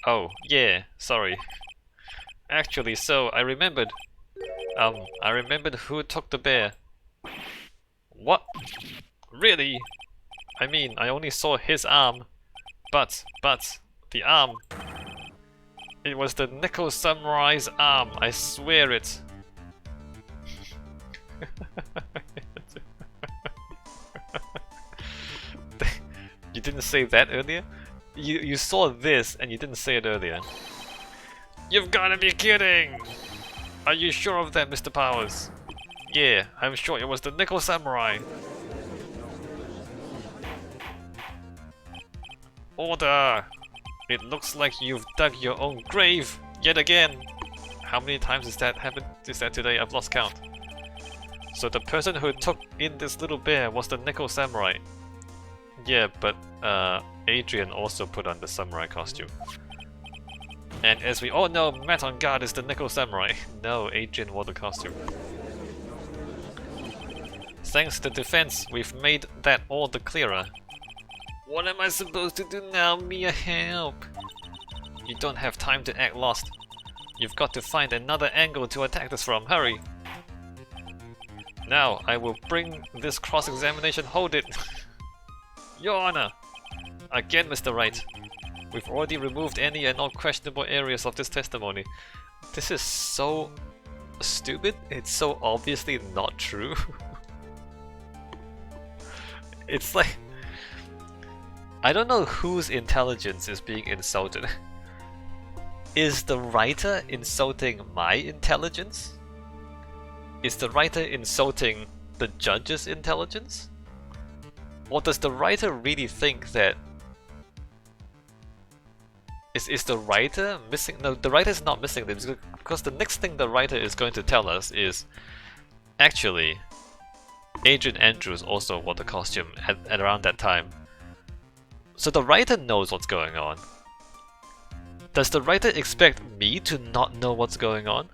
Oh, yeah, sorry. Actually, so I remembered. I remembered who took the bear. What? Really? I mean, I only saw his arm. But, the arm. It was the Nickel Samurai's arm, I swear it. You didn't say that earlier? You saw this and you didn't say it earlier. You've gotta be kidding! Are you sure of that, Mr. Powers? Yeah, I'm sure it was the Nickel Samurai. Order! It looks like you've dug your own grave yet again. How many times has that happened? Is that today? I've lost count. So the person who took in this little bear was the Nickel Samurai. Yeah, but Adrian also put on the samurai costume. And as we all know, Matt on guard is the Nickel Samurai. No, Adrian wore the costume. Thanks to defense, we've made that all the clearer. What am I supposed to do now, Mia? Help! You don't have time to act lost. You've got to find another angle to attack us from. Hurry! Now, I will bring this cross-examination. Hold it! Your Honor! Again, Mr. Wright. We've already removed any and all questionable areas of this testimony. This is so stupid. It's so obviously not true. It's like... I don't know whose intelligence is being insulted. Is the writer insulting my intelligence? Is the writer insulting the judge's intelligence? Or does the writer really think that... Is the writer missing? No, the writer is not missing them, because the next thing the writer is going to tell us is actually Adrian Andrews also wore the costume at around that time. So the writer knows what's going on. Does the writer expect me to not know what's going on?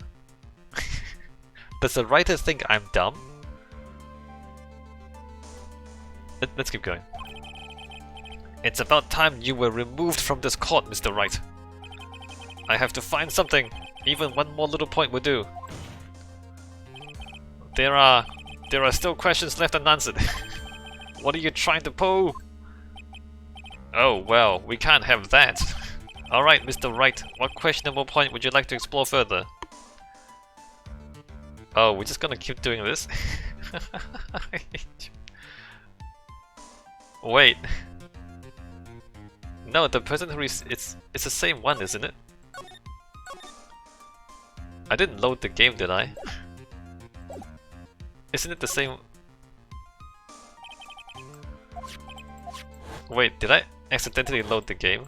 Does the writer think I'm dumb? Let's keep going. It's about time you were removed from this court, Mr. Wright. I have to find something. Even one more little point will do. There are still questions left unanswered. What are you trying to pull? Oh, well, we can't have that. Alright, Mr. Wright, what questionable point would you like to explore further? Oh, we're just gonna keep doing this? Wait. No, the person who it's the same one, isn't it? I didn't load the game, did I? Isn't it the same? Wait, did I accidentally load the game?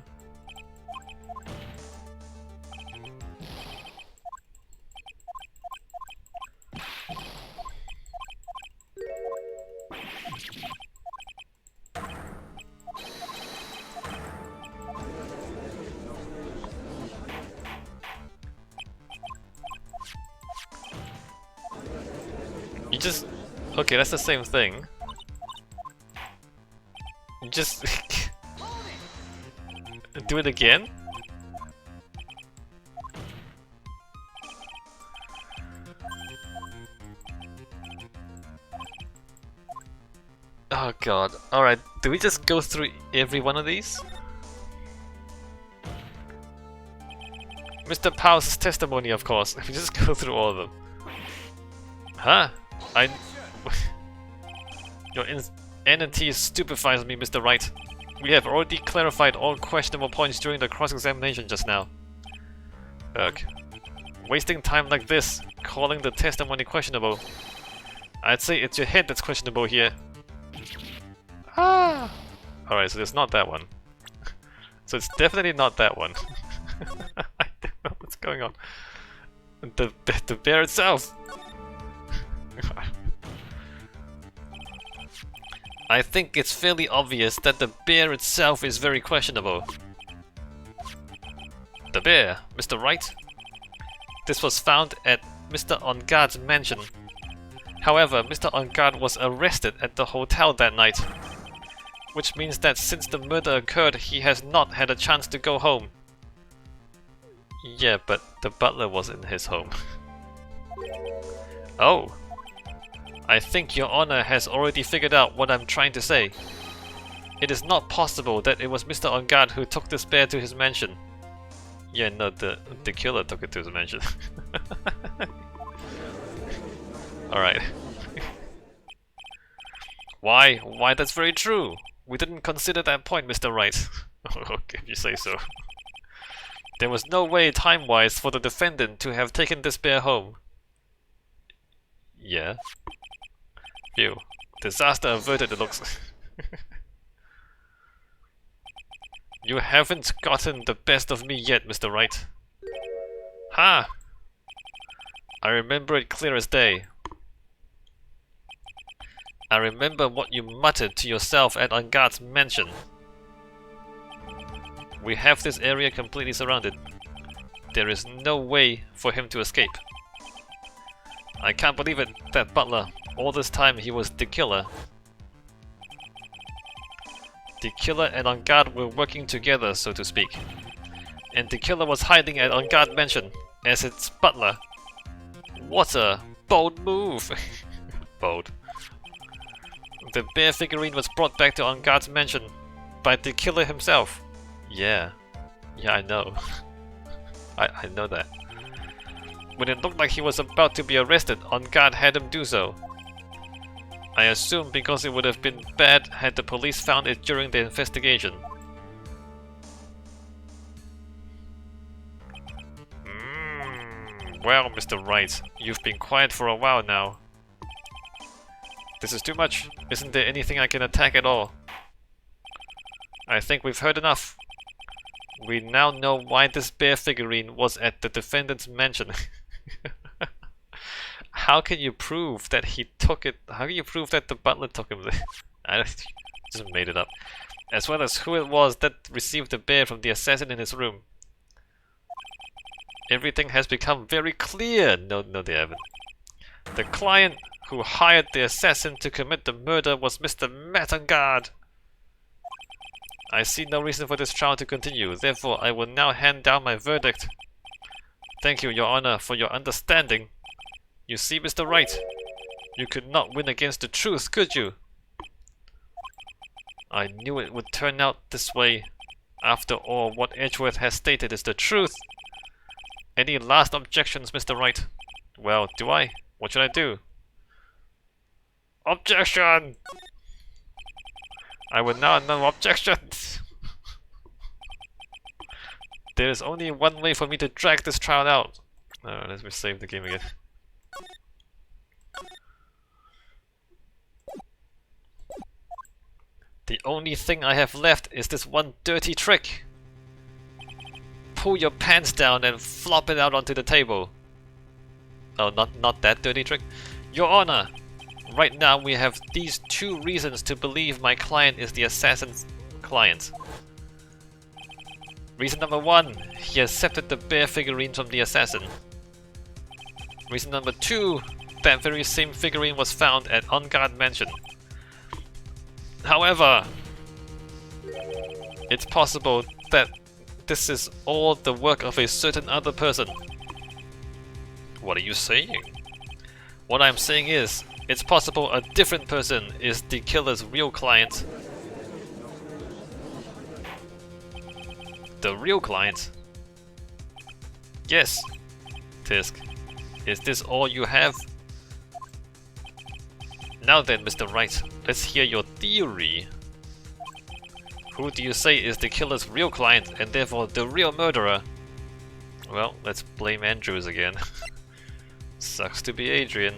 You just... Okay, that's the same thing. You just... do it again? Oh god. Alright, do we just go through every one of these? Mr. Powell's testimony, of course. We just go through all of them. Huh? Your entity stupefies me, Mr. Wright. We have already clarified all questionable points during the cross-examination just now. Ugh. Wasting time like this, calling the testimony questionable. I'd say it's your head that's questionable here. Ah! Alright, so it's not that one. So it's definitely not that one. I don't know what's going on. The bear itself! I think it's fairly obvious that the bear itself is very questionable. The bear, Mr. Wright? This was found at Mr. On Guard's mansion. However, Mr. On Guard was arrested at the hotel that night, which means that since the murder occurred, he has not had a chance to go home. Yeah, but the butler was in his home. Oh. I think Your Honor has already figured out what I'm trying to say. It is not possible that it was Mr. On Guard who took this bear to his mansion. Yeah, no, the killer took it to his mansion. Alright. Why? Why, that's very true. We didn't consider that point, Mr. Wright. Okay, if you say so. There was no way, time-wise, for the defendant to have taken this bear home. Yeah. Phew. Disaster averted, it looks. You haven't gotten the best of me yet, Mr. Wright. Ha! I remember it clear as day. I remember what you muttered to yourself at On Guard's mansion. We have this area completely surrounded. There is no way for him to escape. I can't believe it, that butler. All this time he was the killer. The killer and On Guard were working together, so to speak. And the killer was hiding at On Guard mansion as its butler. What a bold move! Bold. The bear figurine was brought back to On Guard's mansion by the killer himself. Yeah. Yeah, I know. I know that. When it looked like he was about to be arrested, On Guard had him do so. I assume because it would have been bad had the police found it during the investigation. Well, Mr. Wright, you've been quiet for a while now. This is too much. Isn't there anything I can attack at all? I think we've heard enough. We now know why this bear figurine was at the defendant's mansion. How can you prove that he took it? How can you prove that the butler took him there? I just made it up. As well as who it was that received the bear from the assassin in his room. Everything has become very clear. No, they haven't. The client who hired the assassin to commit the murder was Mr. Mattangard. I see no reason for this trial to continue, therefore I will now hand down my verdict. Thank you, Your Honor, for your understanding. You see, Mr. Wright, you could not win against the truth, could you? I knew it would turn out this way. After all, what Edgeworth has stated is the truth. Any last objections, Mr. Wright? Well, do I? What should I do? Objection! I will now no objections. There is only one way for me to drag this trial out. Let me save the game again. The only thing I have left is this one dirty trick. Pull your pants down and flop it out onto the table. Oh, not that dirty trick. Your Honor, right now we have these two reasons to believe my client is the assassin's client. Reason number one, he accepted the bear figurine from the assassin. Reason number two, that very same figurine was found at On Guard Mansion. However, it's possible that this is all the work of a certain other person. What are you saying? What I'm saying is, it's possible a different person is the killer's real client. The real client? Yes. Tisk, is this all you have? Now then, Mr. Wright, let's hear your theory. Who do you say is the killer's real client and therefore the real murderer? Well, let's blame Andrews again. Sucks to be Adrian.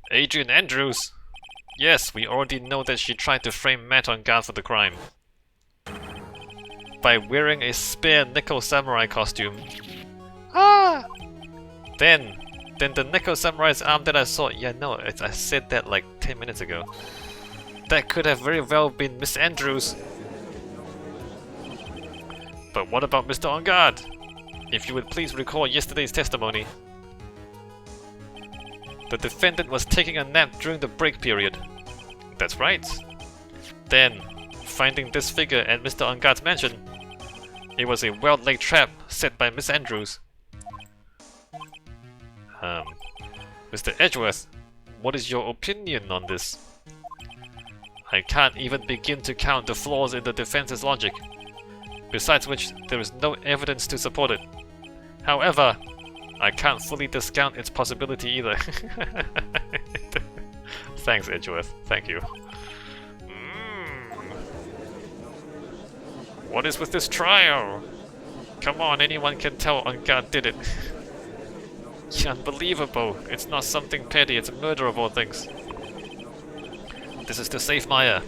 Adrian Andrews! Yes, we already know that she tried to frame Matt on guard for the crime. By wearing a spare nickel samurai costume. Ah! Then the nickel samurai's arm that I saw. Yeah, no, I said that like 10 minutes ago. That could have very well been Miss Andrews. But what about Mr. On Guard? If you would please recall yesterday's testimony. The defendant was taking a nap during the break period. That's right. Then, finding this figure at Mr. On Guard's mansion, It was a well-laid trap set by Miss Andrews. Mr. Edgeworth, what is your opinion on this? I can't even begin to count the flaws in the defense's logic. Besides which, there is no evidence to support it. However, I can't fully discount its possibility either. Thanks, Edgeworth. Thank you. What is with this trial? Come on, anyone can tell On Guard did it. Unbelievable. It's not something petty, it's a murder of all things. This is to save Maya.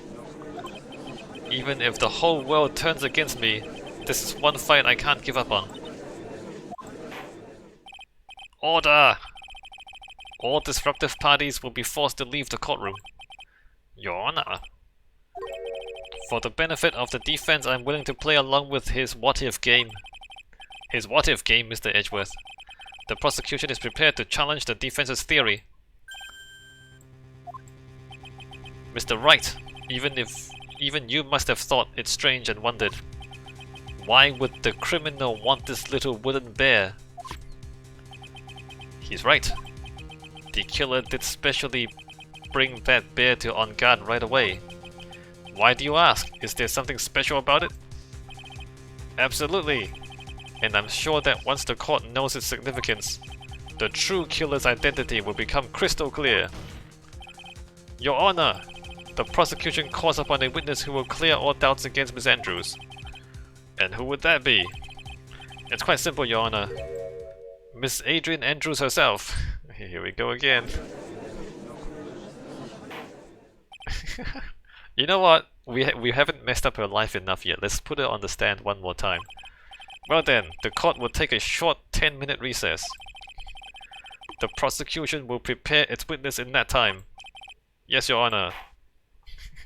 Even if the whole world turns against me, this is one fight I can't give up on. Order! All disruptive parties will be forced to leave the courtroom. Your Honor. For the benefit of the defense, I'm willing to play along with his what-if game. His what-if game, Mr. Edgeworth. The prosecution is prepared to challenge the defense's theory. Mr. Wright, even you must have thought it strange and wondered. Why would the criminal want this little wooden bear? He's right. The killer did specially bring that bear to On Guard right away. Why do you ask? Is there something special about it? Absolutely. And I'm sure that once the court knows its significance, the true killer's identity will become crystal clear. Your Honor, the prosecution calls upon a witness who will clear all doubts against Miss Andrews. And who would that be? It's quite simple, Your Honor. Miss Adrian Andrews herself. Here we go again. You know what? We haven't messed up her life enough yet. Let's put her on the stand one more time. Well then, the court will take a short 10-minute recess. The prosecution will prepare its witness in that time. Yes, Your Honor.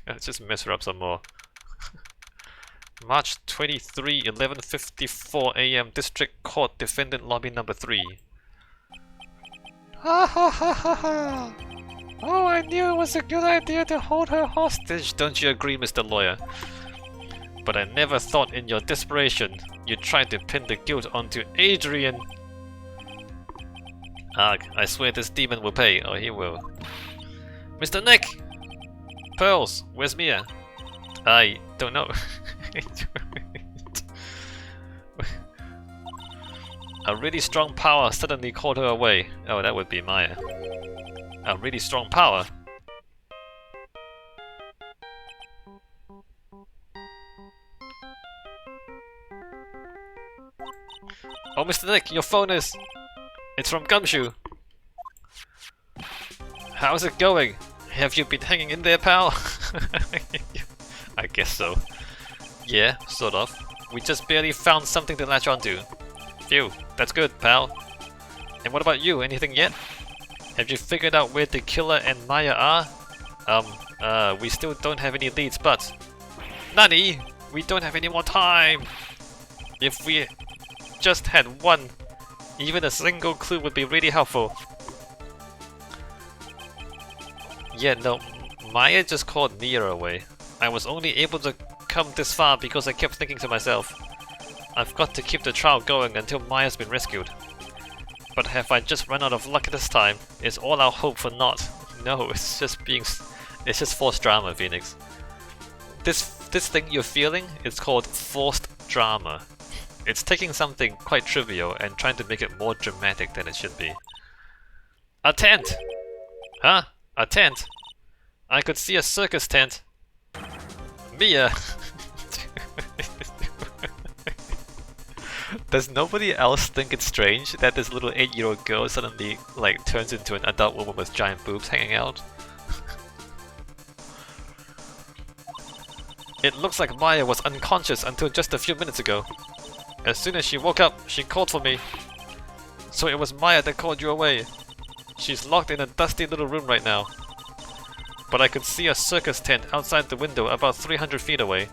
Let's just mess her up some more. March 23, 11:54 AM, District Court, Defendant Lobby Number 3. Ha ha ha ha ha! Oh, I knew it was a good idea to hold her hostage, don't you agree, Mr. Lawyer? But I never thought in your desperation you tried to pin the guilt onto Adrian. Ugh, I swear this demon will pay. Oh, he will. Mr. Nick! Pearls, where's Mia? I don't know. A really strong power suddenly called her away. Oh, that would be Maya. A really strong power? Oh, Mr. Nick, your phone is... It's from Gumshoe. How's it going? Have you been hanging in there, pal? I guess so. Yeah, sort of. We just barely found something to latch onto. Phew, that's good, pal. And what about you? Anything yet? Have you figured out where the killer and Maya are? We still don't have any leads, but... Nani! We don't have any more time! If we just had one, even a single clue would be really helpful. Yeah, no, Maya just called Nia away. I was only able to come this far because I kept thinking to myself, I've got to keep the trial going until Maya's been rescued. But have I just run out of luck this time? Is all our hope for naught? No, it's just forced drama, Phoenix. This thing you're feeling is called forced drama. It's taking something quite trivial and trying to make it more dramatic than it should be. A tent! Huh? A tent? I could see a circus tent. Mia! Does nobody else think it's strange that this little 8-year-old girl suddenly, like, turns into an adult woman with giant boobs hanging out? It looks like Maya was unconscious until just a few minutes ago. As soon as she woke up, she called for me. So it was Maya that called you away. She's locked in a dusty little room right now. But I could see a circus tent outside the window about 300 feet away.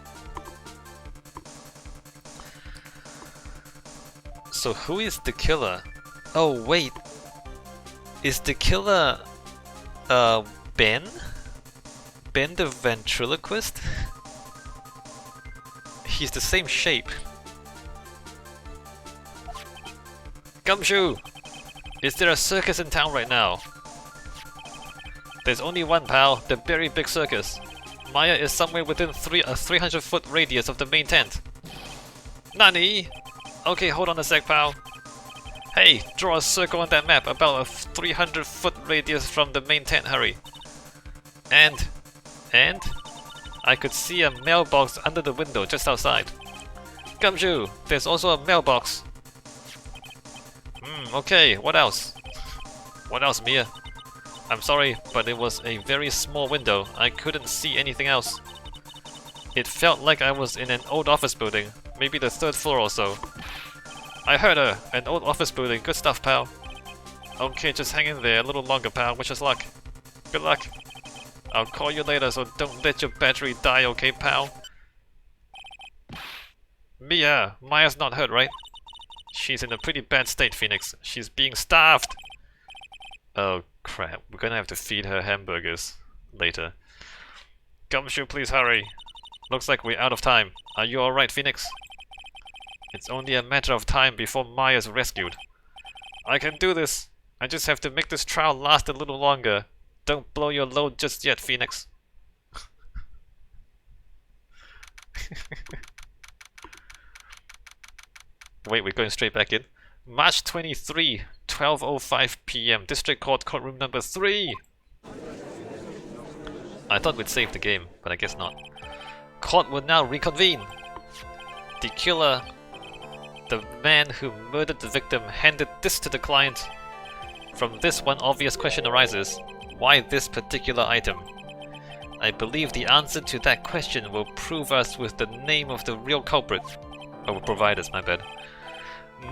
So who is the killer? Oh wait, is the killer Ben? Ben the ventriloquist? He's the same shape. Gumshoe! Is there a circus in town right now? There's only one, pal. The very big circus. Maya is somewhere within a 300-foot radius of the main tent. Nani? Okay, hold on a sec, pal. Hey, draw a circle on that map about a 300-foot radius from the main tent, hurry. And? I could see a mailbox under the window just outside. Gumshoe, there's also a mailbox. Okay, what else? What else, Mia? I'm sorry, but it was a very small window. I couldn't see anything else. It felt like I was in an old office building, maybe the 3rd floor or so. I heard her! An old office building, good stuff, pal. Okay, just hang in there a little longer, pal. Wish us luck. Good luck. I'll call you later, so don't let your battery die, okay, pal? Mia, Maya's not hurt, right? She's in a pretty bad state, Phoenix. She's being starved! Oh crap, we're gonna have to feed her hamburgers later. Gumshoe, please hurry. Looks like we're out of time. Are you alright, Phoenix? It's only a matter of time before Maya's rescued. I can do this. I just have to make this trial last a little longer. Don't blow your load just yet, Phoenix. Wait, we're going straight back in. March 23, 12:05 PM, District Court, courtroom number 3! I thought we'd save the game, but I guess not. Court will now reconvene! The killer, the man who murdered the victim, handed this to the client. From this, one obvious question arises. Why this particular item? I believe the answer to that question will prove us with the name of the real culprit. Or will provide us, my bad.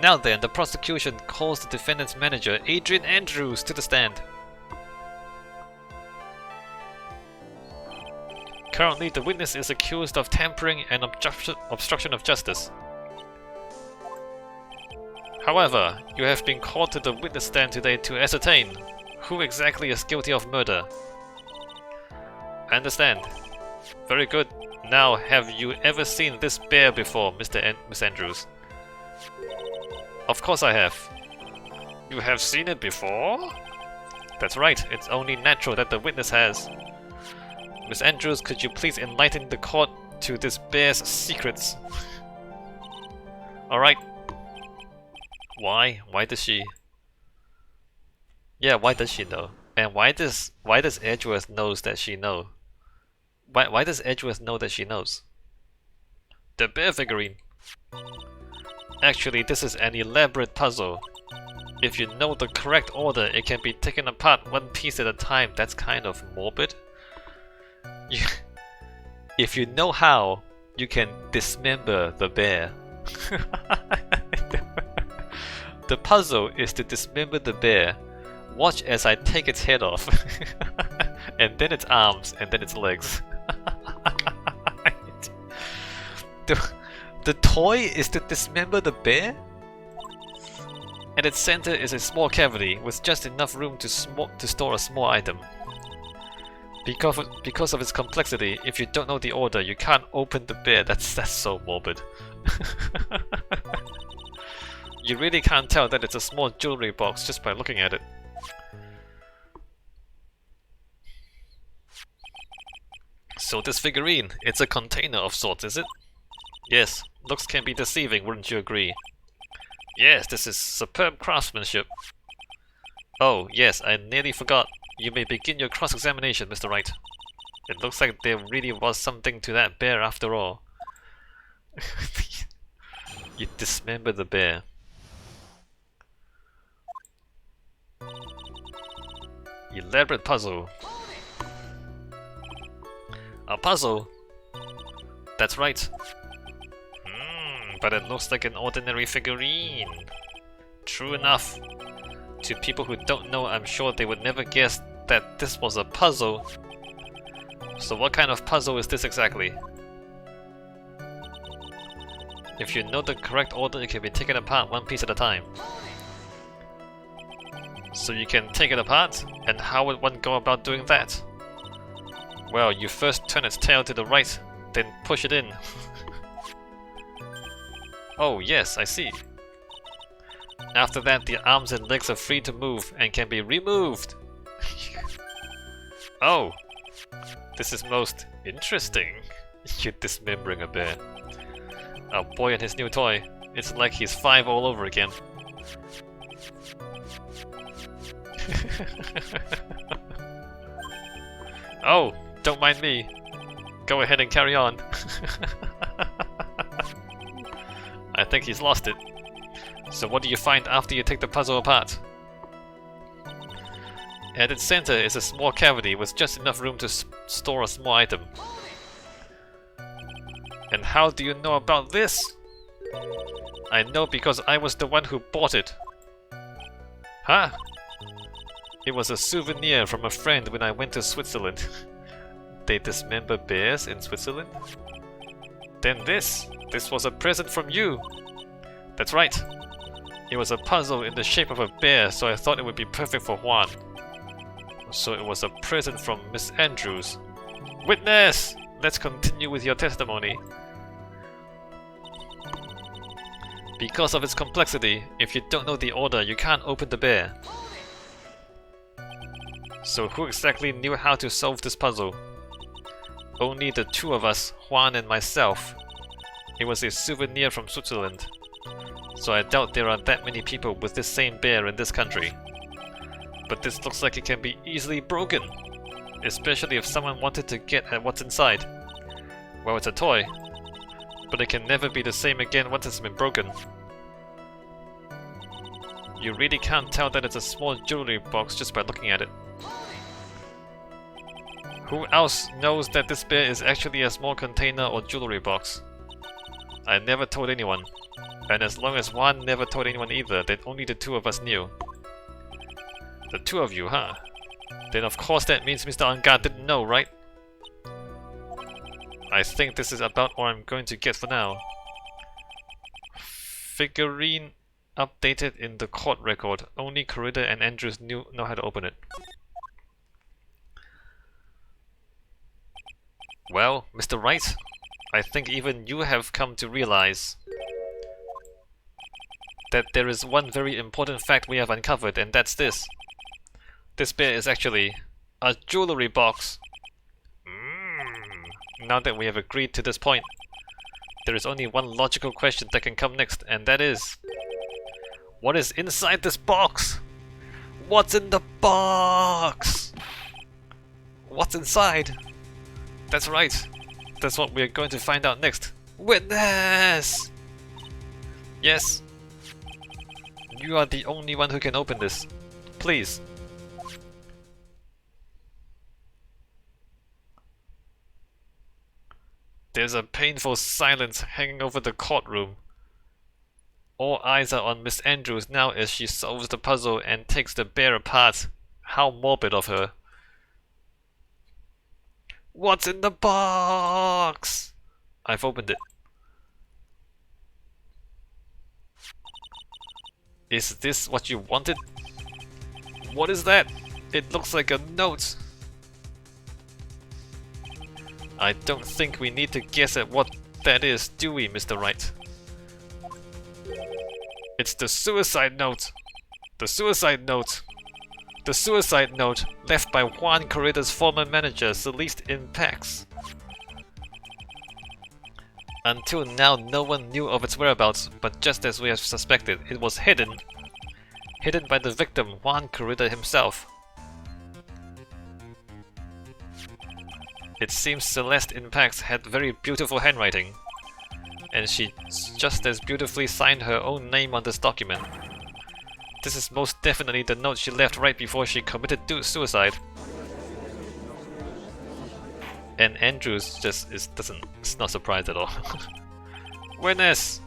Now then, the prosecution calls the defendant's manager, Adrian Andrews, to the stand. Currently, the witness is accused of tampering and obstruction of justice. However, you have been called to the witness stand today to ascertain who exactly is guilty of murder. I understand. Very good. Now, have you ever seen this bear before, Miss Andrews? Of course I have. You have seen it before? That's right. It's only natural that the witness has. Miss Andrews, could you please enlighten the court to this bear's secrets? Alright. Why? Why does she... Yeah, why does she know? And why does Edgeworth knows that she know? Why does Edgeworth know that she knows? The bear figurine. Actually, this is an elaborate puzzle. If you know the correct order, it can be taken apart one piece at a time. That's kind of morbid. If you know how, you can dismember the bear. The puzzle is to dismember the bear. Watch as I take its head off. And then its arms, and then its legs. The toy is to dismember the bear? At its center is a small cavity with just enough room to store a small item. Because of its complexity, if you don't know the order, you can't open the bear. That's so morbid. You really can't tell that it's a small jewelry box just by looking at it. So this figurine, it's a container of sorts, is it? Yes, looks can be deceiving, wouldn't you agree? Yes, this is superb craftsmanship. Oh, yes, I nearly forgot. You may begin your cross-examination, Mr. Wright. It looks like there really was something to that bear after all. You dismember the bear. Elaborate puzzle. A puzzle? That's right. But it looks like an ordinary figurine. True enough. To people who don't know, I'm sure they would never guess that this was a puzzle. So what kind of puzzle is this exactly? If you know the correct order, it can be taken apart one piece at a time. So you can take it apart? And how would one go about doing that? Well, you first turn its tail to the right, then push it in. Oh yes, I see. After that, the arms and legs are free to move and can be removed. Oh, this is most interesting. You're dismembering a bear. A boy and his new toy. It's like he's 5 all over again. Oh, don't mind me. Go ahead and carry on. I think he's lost it. So what do you find after you take the puzzle apart? At its center is a small cavity with just enough room to store a small item. And how do you know about this? I know because I was the one who bought it. Huh? It was a souvenir from a friend when I went to Switzerland. They dismember bears in Switzerland? Then this was a present from you. That's right. It was a puzzle in the shape of a bear, so I thought it would be perfect for Juan. So it was a present from Miss Andrews. Witness! Let's continue with your testimony. Because of its complexity, if you don't know the order, you can't open the bear. So who exactly knew how to solve this puzzle? Only the two of us, Juan and myself. It was a souvenir from Switzerland. So I doubt there are that many people with this same bear in this country. But this looks like it can be easily broken. Especially if someone wanted to get at what's inside. Well, it's a toy. But it can never be the same again once it's been broken. You really can't tell that it's a small jewelry box just by looking at it. Who else knows that this bear is actually a small container or jewelry box? I never told anyone. And as long as Juan never told anyone either, then only the two of us knew. The two of you, huh? Then of course that means Mr. Angad didn't know, right? I think this is about all I'm going to get for now. Figurine updated in the court record. Only Corrida and Andrews know how to open it. Well, Mr. Wright, I think even you have come to realize that there is one very important fact we have uncovered, and that's this. This bear is actually a jewelry box. Now that we have agreed to this point, there is only one logical question that can come next, and that is... what is inside this box? What's in the box? What's inside? That's right. That's what we're going to find out next. Witness! Yes. You are the only one who can open this. Please. There's a painful silence hanging over the courtroom. All eyes are on Miss Andrews now as she solves the puzzle and takes the bear apart. How morbid of her. What's in the box? I've opened it. Is this what you wanted? What is that? It looks like a note. I don't think we need to guess at what that is, do we, Mr. Wright? It's the suicide note. The suicide note. The suicide note left by Juan Corrida's former manager, Celeste in Pax. Until now, no one knew of its whereabouts, but just as we have suspected, it was hidden. Hidden by the victim, Juan Corrida himself. It seems Celeste in Pax had very beautiful handwriting, and she just as beautifully signed her own name on this document. This is most definitely the note she left right before she committed suicide. And Andrews just is not surprised at all. Witness!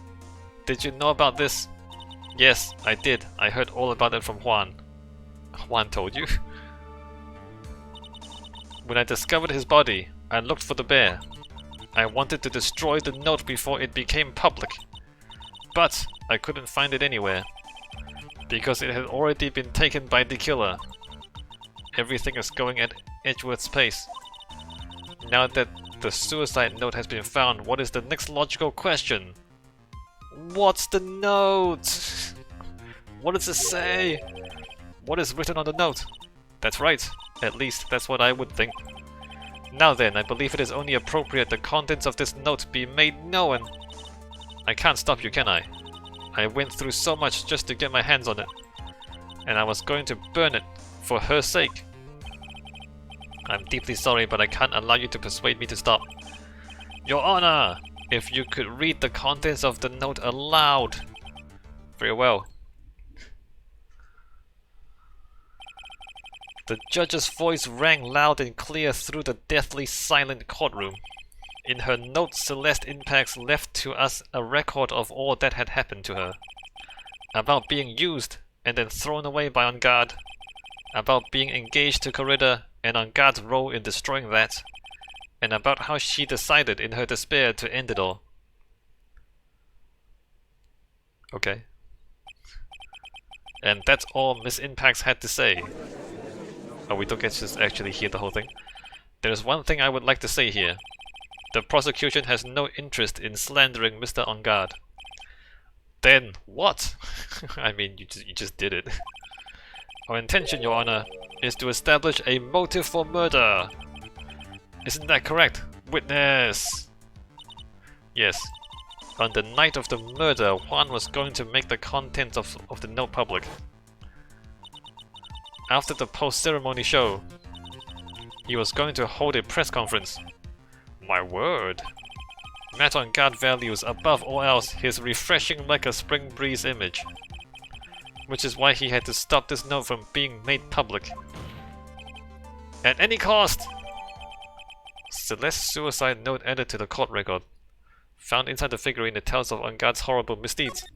Did you know about this? Yes, I did. I heard all about it from Juan. Juan told you? When I discovered his body, I looked for the bear. I wanted to destroy the note before it became public. But I couldn't find it anywhere. Because it had already been taken by the killer. Everything is going at Edgeworth's pace. Now that the suicide note has been found, what is the next logical question? What's the note? What does it say? What is written on the note? That's right. At least, that's what I would think. Now then, I believe it is only appropriate the contents of this note be made known. I can't stop you, can I? I went through so much just to get my hands on it. And I was going to burn it, for her sake. I'm deeply sorry, but I can't allow you to persuade me to stop. Your Honor! If you could read the contents of the note aloud. Very well. The judge's voice rang loud and clear through the deathly silent courtroom. In her note, Celeste Impax left to us a record of all that had happened to her. About being used and then thrown away by On Guard. About being engaged to Corrida and On Guard's role in destroying that. And about how she decided in her despair to end it all. Okay. And that's all Miss Impax had to say. Oh, we don't get to actually hear the whole thing. There's one thing I would like to say here. The prosecution has no interest in slandering Mr. On Guard. Then what? I mean, you just did it. Our intention, Your Honor, is to establish a motive for murder. Isn't that correct? Witness! Yes. On the night of the murder, Juan was going to make the contents of the note public. After the post-ceremony show, he was going to hold a press conference. My word! Matt On Guard values above all else his refreshing like a spring breeze image. Which is why he had to stop this note from being made public. At any cost! Celeste's suicide note added to the court record. Found inside the figurine that tells of On Guard's horrible misdeeds.